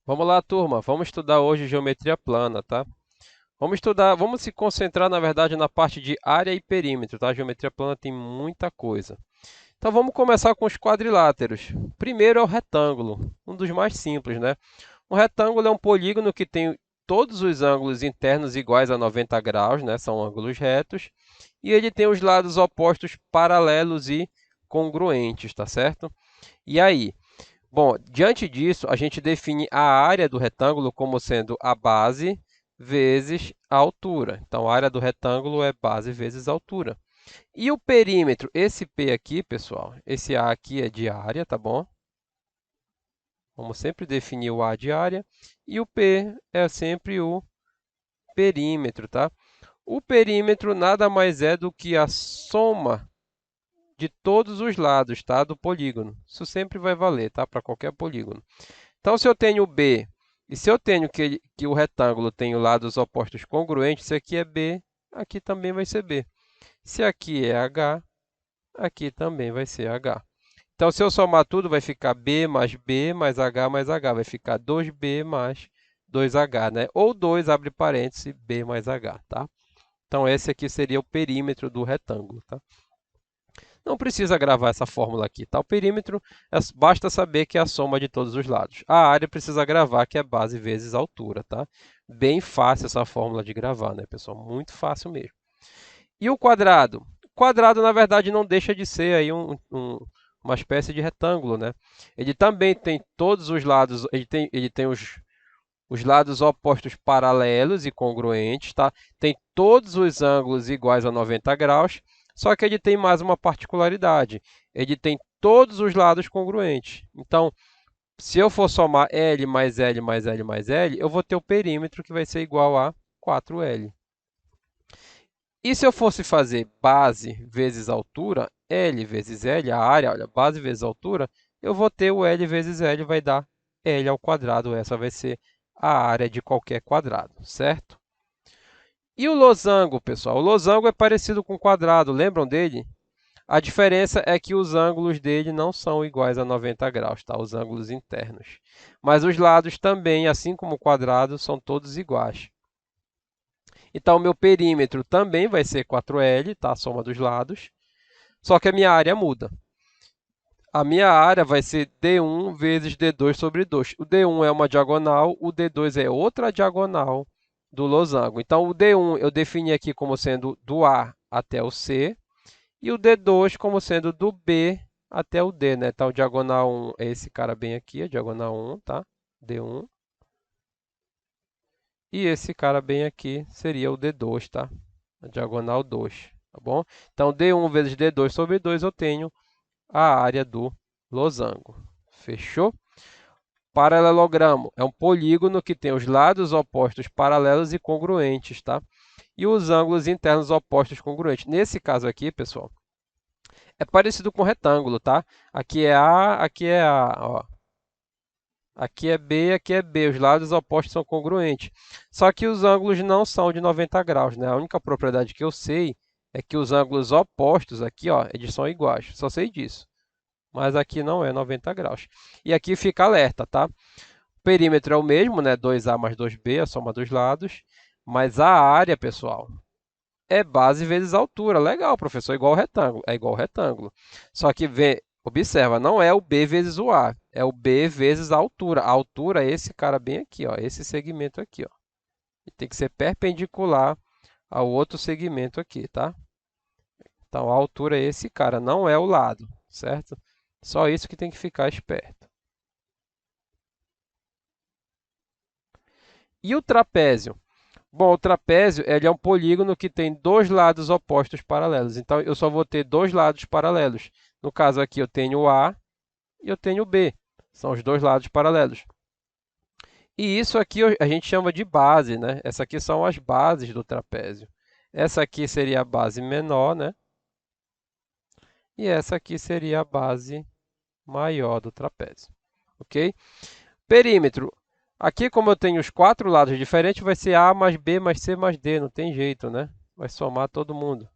Vamos lá, turma. Vamos estudar hoje geometria plana, tá? Vamos se concentrar, na verdade, na parte de área e perímetro, tá? A geometria plana tem muita coisa. Então vamos começar com os quadriláteros. Primeiro é o retângulo, um dos mais simples, né? Um retângulo é um polígono que tem todos os ângulos internos iguais a 90 graus, né? São ângulos retos, e ele tem os lados opostos paralelos e congruentes, tá certo? E aí? Bom, diante disso, a gente define a área do retângulo como sendo a base vezes a altura. Então, a área do retângulo é base vezes altura. E o perímetro, esse P aqui, pessoal, esse A aqui é de área, tá bom? Vamos sempre definir o A de área. E o P é sempre o perímetro, tá? O perímetro nada mais é do que a soma de todos os lados, tá? Do polígono. Isso sempre vai valer, tá? Para qualquer polígono. Então, se eu tenho B e se eu tenho que o retângulo tem lados opostos congruentes, se aqui é B, aqui também vai ser B. Se aqui é H, aqui também vai ser H. Então, se eu somar tudo, vai ficar B mais H mais H. Vai ficar 2B mais 2H, né? Ou 2, abre parênteses, B mais H, tá? Então, esse aqui seria o perímetro do retângulo, tá? Não precisa gravar essa fórmula aqui, tá? O perímetro, basta saber que é a soma de todos os lados. A área precisa gravar, que é base vezes altura, tá? Bem fácil essa fórmula de gravar, né, pessoal? Muito fácil mesmo. E o quadrado? O quadrado, na verdade, não deixa de ser aí uma espécie de retângulo, né? Ele também tem todos os lados, ele tem os lados opostos paralelos e congruentes, tá? Tem todos os ângulos iguais a 90 graus, só que ele tem mais uma particularidade. Ele tem todos os lados congruentes. Então, se eu for somar L mais L mais L mais L, eu vou ter o perímetro que vai ser igual a 4L. E se eu fosse fazer base vezes altura, L vezes L, a área, olha, base vezes altura, eu vou ter o L vezes L, vai dar L ao quadrado. Essa vai ser a área de qualquer quadrado, certo? E o losango, pessoal? O losango é parecido com o quadrado, lembram dele? A diferença é que os ângulos dele não são iguais a 90 graus, tá? Os ângulos internos. Mas os lados também, assim como o quadrado, são todos iguais. Então, o meu perímetro também vai ser 4L, tá? A soma dos lados. Só que a minha área muda. A minha área vai ser D1 vezes D2 sobre 2. O D1 é uma diagonal, o D2 é outra diagonal do losango. Então, o D1 eu defini aqui como sendo do A até o C, e o D2 como sendo do B até o D, né? Então, diagonal 1 é esse cara bem aqui, a diagonal 1, tá? D1. E esse cara bem aqui seria o D2, tá? A diagonal 2, tá bom? Então, D1 vezes D2 sobre 2 eu tenho a área do losango. Fechou? Paralelogramo é um polígono que tem os lados opostos paralelos e congruentes, tá? E os ângulos internos opostos congruentes. Nesse caso aqui, pessoal, é parecido com retângulo, tá? Aqui é A, aqui é A, ó. Aqui é B, aqui é B. Os lados opostos são congruentes. Só que os ângulos não são de 90 graus, né? A única propriedade que eu sei é que os ângulos opostos aqui, ó, eles são iguais. Só sei disso. Mas aqui não é 90 graus. E aqui fica alerta, tá? O perímetro é o mesmo, né? 2A mais 2B, a soma dos lados. Mas a área, pessoal, é base vezes altura. Legal, professor, igual ao retângulo. É igual ao retângulo. Só que, observa, não é o B vezes o A. É o B vezes a altura. A altura é esse cara bem aqui, ó, esse segmento aqui, ó. E tem que ser perpendicular ao outro segmento aqui, tá? Então, a altura é esse cara, não é o lado, certo? Só isso que tem que ficar esperto. E o trapézio? Bom, o trapézio ele é um polígono que tem dois lados opostos paralelos. Então, eu só vou ter dois lados paralelos. No caso aqui, eu tenho o A e eu tenho o B. São os dois lados paralelos. E isso aqui a gente chama de base, né? Essas aqui são as bases do trapézio. Essa aqui seria a base menor, né? E essa aqui seria a base maior do trapézio. Ok? Perímetro. Aqui, como eu tenho os quatro lados diferentes, vai ser A mais B mais C mais D. Não tem jeito, né? Vai somar todo mundo.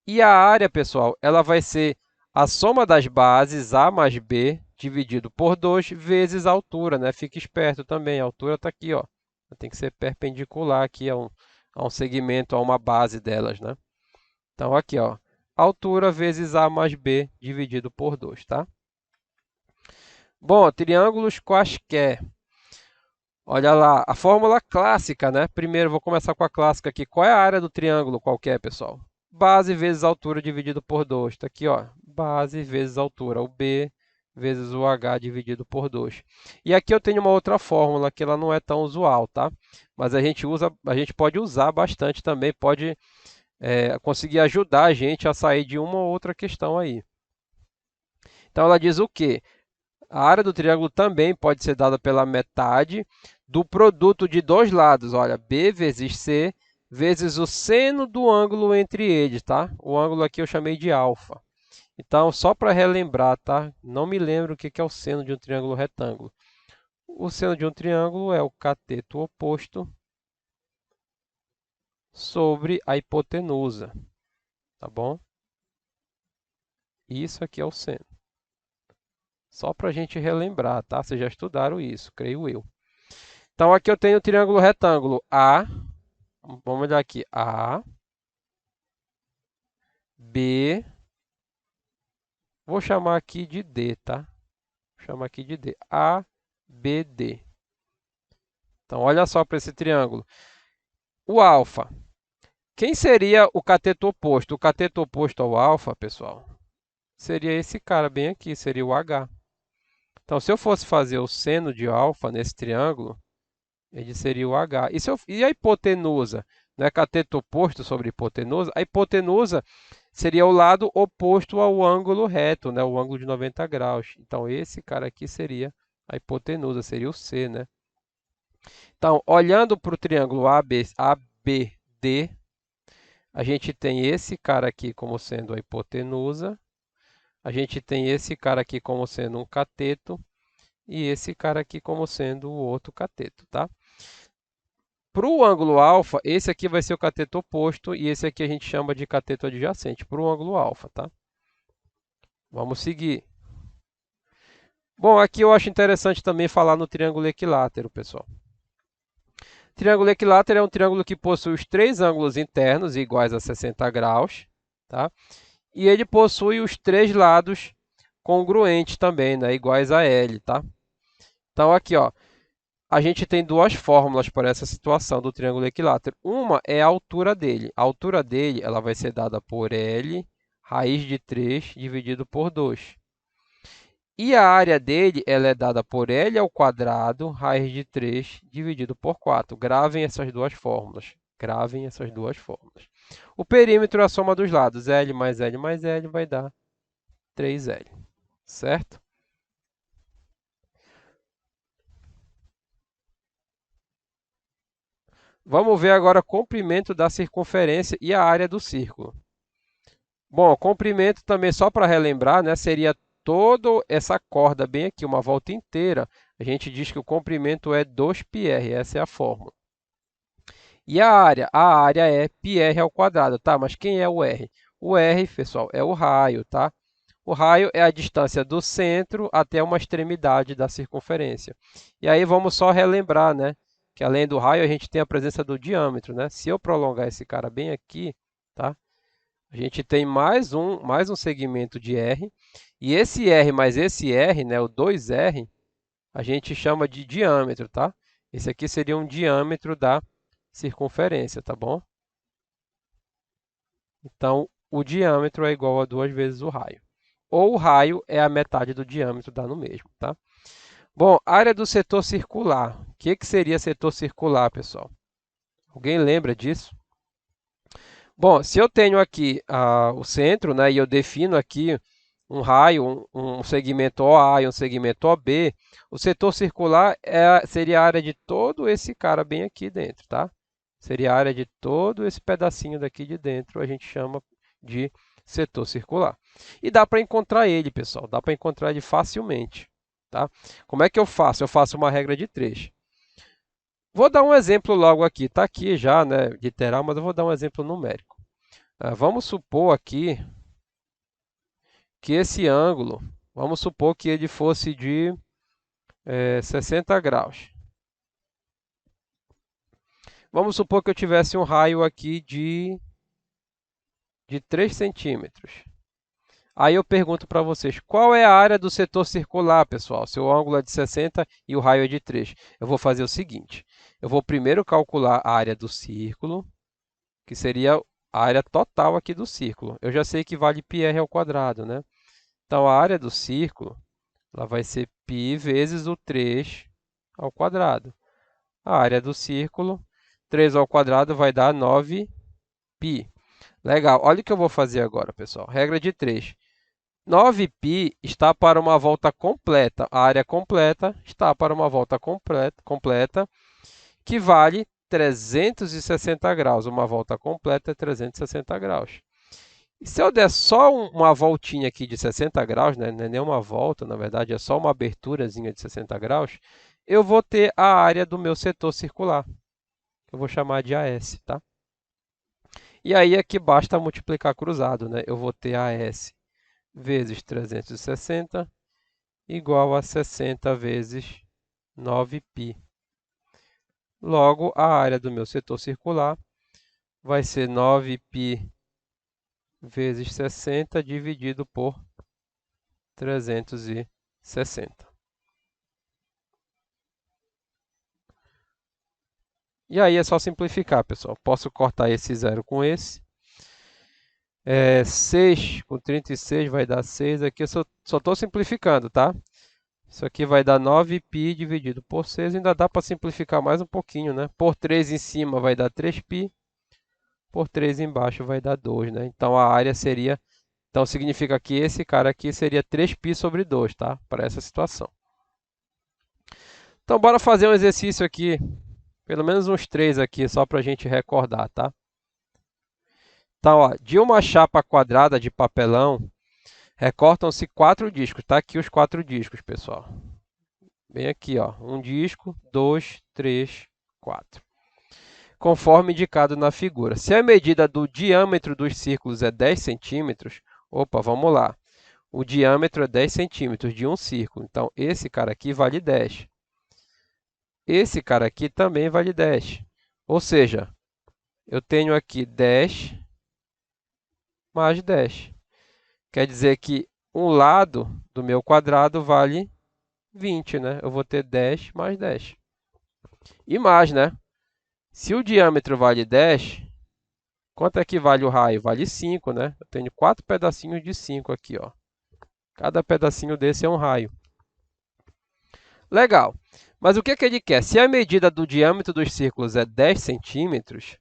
E a área, pessoal, ela vai ser a soma das bases A mais B dividido por 2 vezes a altura, né? Fique esperto também, a altura está aqui, ó. Tem que ser perpendicular aqui a um segmento, a uma base delas, né? Então, aqui, ó, altura vezes A mais B dividido por 2, tá? Bom, triângulos quaisquer. Olha lá, a fórmula clássica, né? Primeiro, vou começar com a clássica aqui. Qual é a área do triângulo qualquer, pessoal? Base vezes altura dividido por 2. Está aqui, ó. Base vezes altura. O B vezes o H dividido por 2. E aqui eu tenho uma outra fórmula que ela não é tão usual, tá? Mas a gente pode usar bastante também, pode conseguir ajudar a gente a sair de uma ou outra questão aí. Então ela diz o quê? A área do triângulo também pode ser dada pela metade do produto de dois lados. Olha, B vezes C vezes o seno do ângulo entre eles, tá? O ângulo aqui eu chamei de alfa. Então, só para relembrar, tá? Não me lembro o que é o seno de um triângulo retângulo. O seno de um triângulo é o cateto oposto sobre a hipotenusa, tá bom? Isso aqui é o seno. Só para a gente relembrar, tá? Vocês já estudaram isso, creio eu. Então, aqui eu tenho o triângulo retângulo A. Vamos olhar aqui. A, B. Vou chamar aqui de D, tá? Vou chamar aqui de D. A, B, D. Então, olha só para esse triângulo. O alfa. Quem seria o cateto oposto? O cateto oposto ao alfa, pessoal, seria esse cara bem aqui, seria o H. Então, se eu fosse fazer o seno de alfa nesse triângulo, ele seria o H. E a hipotenusa? Não é cateto oposto sobre hipotenusa? A hipotenusa seria o lado oposto ao ângulo reto, né? O ângulo de 90 graus. Então, esse cara aqui seria a hipotenusa, seria o C, né? Então, olhando para o triângulo ABD, a gente tem esse cara aqui como sendo a hipotenusa, a gente tem esse cara aqui como sendo um cateto e esse cara aqui como sendo o outro cateto, tá? Para o ângulo alfa, esse aqui vai ser o cateto oposto e esse aqui a gente chama de cateto adjacente para o ângulo alfa, tá? Vamos seguir. Bom, aqui eu acho interessante também falar no triângulo equilátero, pessoal. Triângulo equilátero é um triângulo que possui os três ângulos internos iguais a 60 graus, tá? E ele possui os três lados congruentes também, né? Iguais a L, tá? Então, aqui, ó, a gente tem duas fórmulas para essa situação do triângulo equilátero. Uma é a altura dele. A altura dele ela vai ser dada por L, raiz de 3, dividido por 2. E a área dele ela é dada por L ao quadrado, raiz de 3, dividido por 4. Gravem essas duas fórmulas. Gravem essas duas fórmulas. O perímetro é a soma dos lados. L mais L mais L vai dar 3L. Certo? Vamos ver agora o comprimento da circunferência e a área do círculo. Bom, o comprimento também, só para relembrar, né, seria toda essa corda bem aqui, uma volta inteira. A gente diz que o comprimento é 2πr, essa é a fórmula. E a área? A área é πr ao quadrado, tá? Mas quem é o r? O r, pessoal, é o raio, tá? O raio é a distância do centro até uma extremidade da circunferência. E aí vamos só relembrar, né? Que além do raio, a gente tem a presença do diâmetro, né? Se eu prolongar esse cara bem aqui, tá? A gente tem mais um segmento de R. E esse R mais esse R, né? O 2R, a gente chama de diâmetro, tá? Esse aqui seria um diâmetro da circunferência, tá bom? Então, o diâmetro é igual a 2 vezes o raio. Ou o raio é a metade do diâmetro, dá no mesmo, tá? Bom, área do setor circular. O que seria setor circular, pessoal? Alguém lembra disso? Bom, se eu tenho aqui o centro, né, e eu defino aqui um raio, um segmento OA e um segmento OB, o setor circular seria a área de todo esse cara bem aqui dentro, tá? Seria a área de todo esse pedacinho daqui de dentro, a gente chama de setor circular. E dá para encontrar ele, pessoal, dá para encontrar ele facilmente, tá? Como é que eu faço? Eu faço uma regra de 3. Vou dar um exemplo logo aqui, está aqui já, né, literal, mas eu vou dar um exemplo numérico. Vamos supor aqui que esse ângulo Vamos supor que ele fosse de 60 graus. Vamos supor que eu tivesse um raio aqui de 3 centímetros. Aí eu pergunto para vocês, qual é a área do setor circular, pessoal? Se o ângulo é de 60 e o raio é de 3. Eu vou fazer o seguinte, eu vou primeiro calcular a área do círculo, que seria a área total aqui do círculo. Eu já sei que vale πr ao quadrado, né? Então, a área do círculo ela vai ser π vezes o 3 ao quadrado. A área do círculo, 3 ao quadrado vai dar 9π. Legal, olha o que eu vou fazer agora, pessoal. Regra de 3. 9π está para uma volta completa. A área completa está para uma volta completa que vale 360 graus. Uma volta completa é 360 graus. E se eu der só uma voltinha aqui de 60 graus, né? Não é nem uma volta, na verdade é só uma aberturazinha de 60 graus, eu vou ter a área do meu setor circular. Eu vou chamar de AS, tá? E aí aqui basta multiplicar cruzado, né? Eu vou ter AS vezes 360 igual a 60 vezes 9π. Logo, a área do meu setor circular vai ser 9π vezes 60 dividido por 360. E aí é só simplificar, pessoal. Posso cortar esse zero com esse. 6 com 36 vai dar 6. Aqui eu só estou simplificando, tá? Isso aqui vai dar 9π dividido por 6. Ainda dá para simplificar mais um pouquinho, né? Por 3 em cima vai dar 3π. Por 3 embaixo vai dar 2, né? Então, a área seria... Então, significa que esse cara aqui seria 3π sobre 2, tá? Para essa situação. Então, bora fazer um exercício aqui. Pelo menos uns 3 aqui, só para a gente recordar, tá? Então, ó, de uma chapa quadrada de papelão, recortam-se 4 discos. Tá aqui os 4 discos, pessoal. Bem aqui, ó. Um disco, 2, 3, 4. Conforme indicado na figura. Se a medida do diâmetro dos círculos é 10 centímetros, opa, vamos lá. O diâmetro é 10 centímetros de um círculo. Então, esse cara aqui vale 10. Esse cara aqui também vale 10. Ou seja, eu tenho aqui 10 mais 10. Quer dizer que um lado do meu quadrado vale 20, né? Eu vou ter 10 mais 10. E mais, né? Se o diâmetro vale 10, quanto é que vale o raio? Vale 5, né? Eu tenho 4 pedacinhos de 5 aqui, ó. Cada pedacinho desse é um raio. Legal. Mas o que ele quer? Se a medida do diâmetro dos círculos é 10 centímetros,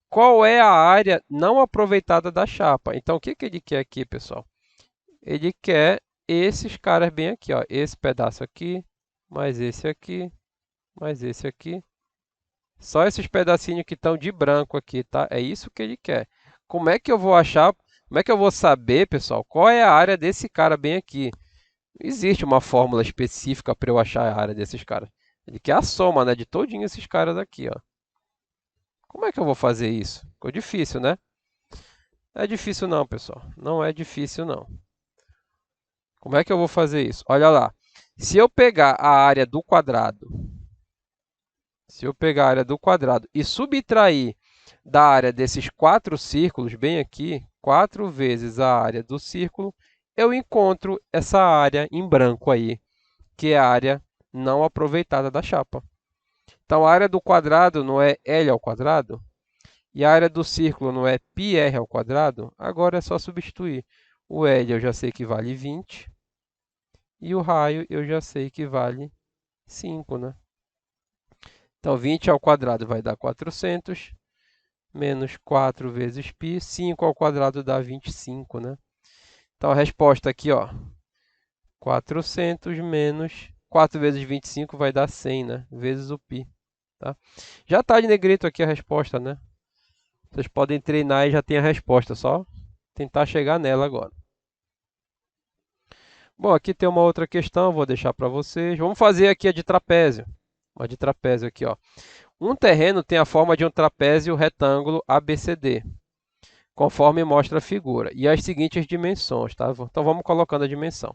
qual é a área não aproveitada da chapa? Então, o que ele quer aqui, pessoal? Ele quer esses caras bem aqui, ó. Esse pedaço aqui, mais esse aqui, mais esse aqui. Só esses pedacinhos que estão de branco aqui, tá? É isso que ele quer. Como é que eu vou achar, como é que eu vou saber, pessoal, qual é a área desse cara bem aqui? Não existe uma fórmula específica para eu achar a área desses caras. Ele quer a soma, né, de todinho esses caras aqui, ó. Como é que eu vou fazer isso? Ficou difícil, né? Não é difícil não, pessoal. Não é difícil não. Como é que eu vou fazer isso? Olha lá. Se eu pegar a área do quadrado, e subtrair da área desses 4 círculos, bem aqui, 4 vezes a área do círculo, eu encontro essa área em branco aí, que é a área não aproveitada da chapa. Então, a área do quadrado não é L ao quadrado? E a área do círculo não é πr ao quadrado? Agora é só substituir. O L eu já sei que vale 20. E o raio eu já sei que vale 5, né? Então, 20 ao quadrado vai dar 400, menos 4 vezes π, 5 ao quadrado dá 25, né? Então, a resposta aqui, ó, 400 menos 4 vezes 25 vai dar 100, né? Vezes o π, tá? Já está de negrito aqui a resposta, né? Vocês podem treinar e já tem a resposta, só tentar chegar nela agora. Bom, aqui tem uma outra questão, vou deixar para vocês. Vamos fazer aqui a de trapézio. Uma de trapézio aqui, ó. Um terreno tem a forma de um trapézio retângulo ABCD, conforme mostra a figura, e as seguintes dimensões, tá? Então vamos colocando a dimensão.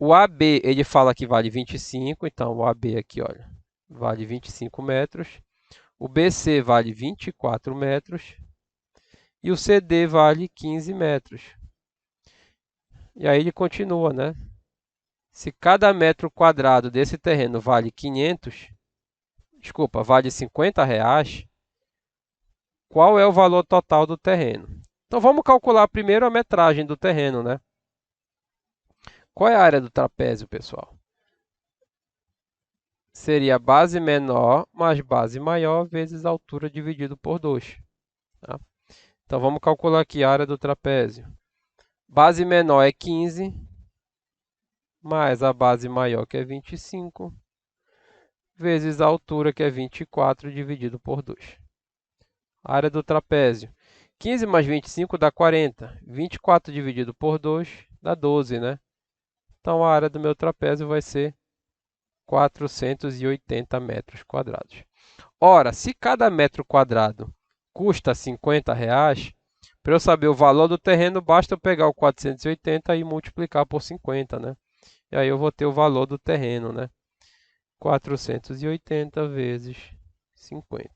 O AB, ele fala que vale 25, então o AB aqui, olha, vale 25 metros. O BC vale 24 metros. E o CD vale 15 metros. E aí ele continua, né? Se cada metro quadrado desse terreno vale 500, desculpa, vale 50 reais, qual é o valor total do terreno? Então vamos calcular primeiro a metragem do terreno, né? Qual é a área do trapézio, pessoal? Seria base menor mais base maior vezes a altura dividido por 2. Tá? Então vamos calcular aqui a área do trapézio. Base menor é 15, mais a base maior, que é 25, vezes a altura, que é 24, dividido por 2. A área do trapézio. 15 mais 25 dá 40. 24 dividido por 2 dá 12, né? Então a área do meu trapézio vai ser 480 metros quadrados. Ora, se cada metro quadrado custa 50 reais, para eu saber o valor do terreno, basta eu pegar o 480 e multiplicar por 50, né? E aí eu vou ter o valor do terreno, né? 480 vezes 50.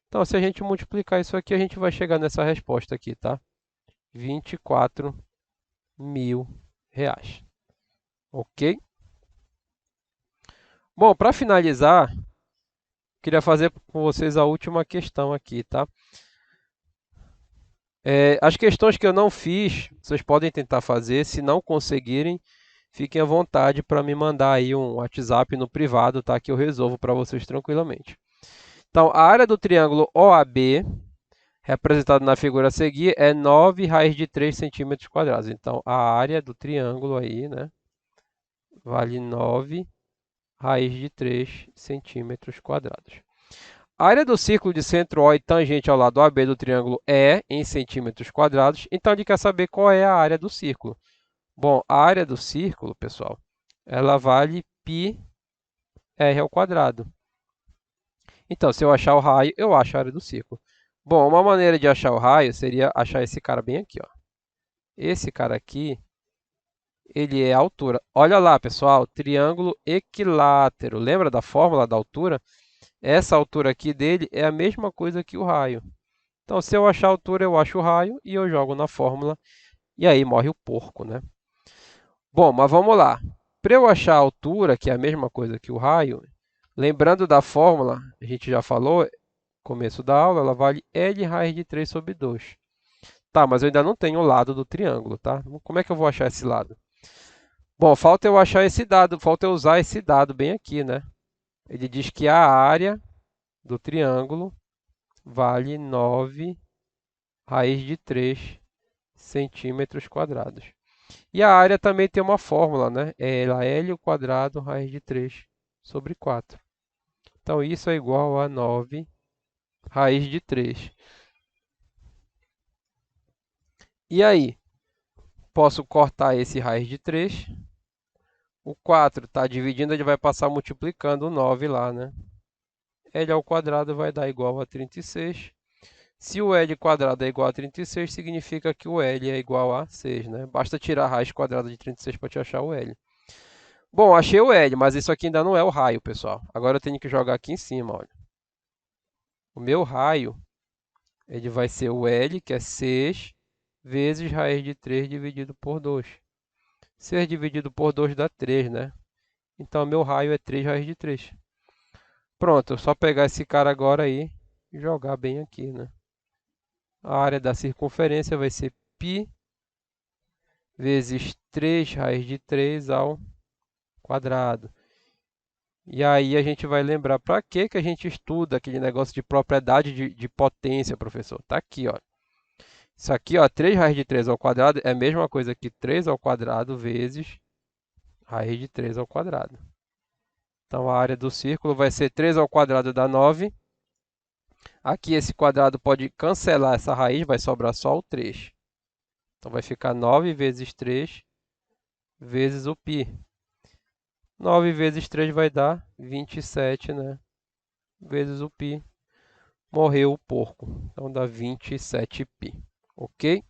Então, se a gente multiplicar isso aqui, a gente vai chegar nessa resposta aqui, tá? 24 mil reais. Ok? Bom, para finalizar, queria fazer com vocês a última questão aqui, tá? As questões que eu não fiz, vocês podem tentar fazer. Se não conseguirem, fiquem à vontade para me mandar aí um WhatsApp no privado, tá? Que eu resolvo para vocês tranquilamente. Então, a área do triângulo OAB, representado na figura a seguir, é 9 raiz de 3 centímetros quadrados. Então, a área do triângulo aí, né, vale 9 raiz de 3 centímetros quadrados. A área do círculo de centro O e tangente ao lado AB do triângulo é em centímetros quadrados. Então, ele quer saber qual é a área do círculo. Bom, a área do círculo, pessoal, ela vale πr ao quadrado. Então, se eu achar o raio, eu acho a área do círculo. Bom, uma maneira de achar o raio seria achar esse cara bem aqui, ó. Esse cara aqui, ele é a altura. Olha lá, pessoal, triângulo equilátero. Lembra da fórmula da altura? Essa altura aqui dele é a mesma coisa que o raio. Então, se eu achar a altura, eu acho o raio e eu jogo na fórmula. E aí morre o porco, né? Bom, mas vamos lá. Para eu achar a altura, que é a mesma coisa que o raio, lembrando da fórmula, a gente já falou, começo da aula, ela vale L raiz de 3 sobre 2. Tá, mas eu ainda não tenho o lado do triângulo, tá? Como é que eu vou achar esse lado? Bom, falta eu achar esse dado, falta eu usar esse dado bem aqui, né? Ele diz que a área do triângulo vale 9 raiz de 3 centímetros quadrados. E a área também tem uma fórmula, né? É L ao quadrado raiz de 3 sobre 4. Então, isso é igual a 9 raiz de 3. E aí? Posso cortar esse raiz de 3. O 4 está dividindo, ele vai passar multiplicando o 9 lá, né? L ao quadrado vai dar igual a 36. Se o L quadrado é igual a 36, significa que o L é igual a 6, né? Basta tirar a raiz quadrada de 36 para te achar o L. Bom, achei o L, mas isso aqui ainda não é o raio, pessoal. Agora eu tenho que jogar aqui em cima, olha. O meu raio, ele vai ser o L, que é 6, vezes raiz de 3 dividido por 2. 6 dividido por 2 dá 3, né? Então, meu raio é 3 raiz de 3. Pronto, é só pegar esse cara agora aí e jogar bem aqui, né? A área da circunferência vai ser π vezes 3 raiz de 3 ao quadrado. E aí a gente vai lembrar para que a gente estuda aquele negócio de propriedade de potência, professor. Está aqui, ó. Isso aqui, ó, 3 raiz de 3 ao quadrado é a mesma coisa que 3 ao quadrado vezes raiz de 3 ao quadrado. Então, a área do círculo vai ser 3 ao quadrado dá 9. Aqui esse quadrado pode cancelar essa raiz, vai sobrar só o 3. Então, vai ficar 9 vezes 3 vezes o π. 9 vezes 3 vai dar 27, né? Vezes o π. Morreu o porco. Então, dá 27π. Ok?